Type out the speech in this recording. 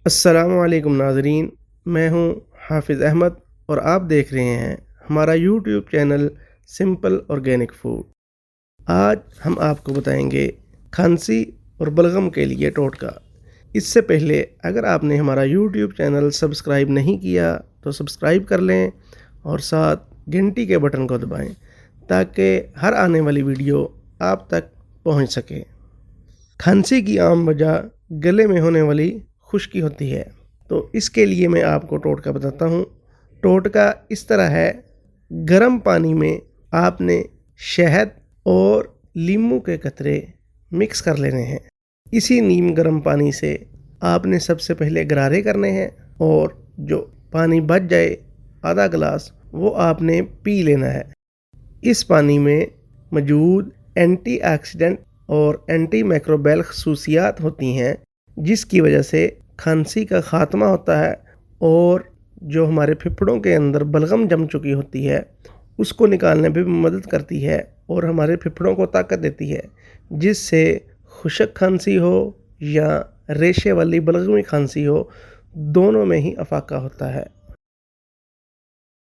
السلام علیکم ناظرین، میں ہوں حافظ احمد اور آپ دیکھ رہے ہیں ہمارا YouTube channel simple organic food. آج ہم آپ کو بتائیں گے کھانسی اور بلغم کے لیے ٹوٹکا۔ اس سے پہلے اگر آپ نے ہمارا یوٹیوب چینل سبسکرائب نہیں کیا تو سبسکرائب کر لیں اور ساتھ گھنٹی کے بٹن کو دبائیں تاکہ ہر آنے والی ویڈیو آپ تک پہنچ سکے۔ کھانسی کی عام وجہ گلے میں ہونے والی خشکی ہوتی ہے، تو اس کے لیے میں آپ کو ٹوٹکا بتاتا ہوں۔ ٹوٹکا اس طرح ہے، گرم پانی میں آپ نے شہد اور لیموں کے قطرے مکس کر لینے ہیں۔ اسی نیم گرم پانی سے آپ نے سب سے پہلے غرارے کرنے ہیں اور جو پانی بچ جائے آدھا گلاس وہ آپ نے پی لینا ہے۔ اس پانی میں موجود اینٹی آکسیڈنٹ اور اینٹی میکروبیل خصوصیات ہوتی ہیں جس کی وجہ سے کھانسی کا خاتمہ ہوتا ہے اور جو ہمارے پھپھڑوں کے اندر بلغم جم چکی ہوتی ہے اس کو نکالنے میں بھی مدد کرتی ہے اور ہمارے پھپھڑوں کو طاقت دیتی ہے، جس سے خشک کھانسی ہو یا ریشے والی بلغمی کھانسی ہو، دونوں میں ہی افاقہ ہوتا ہے۔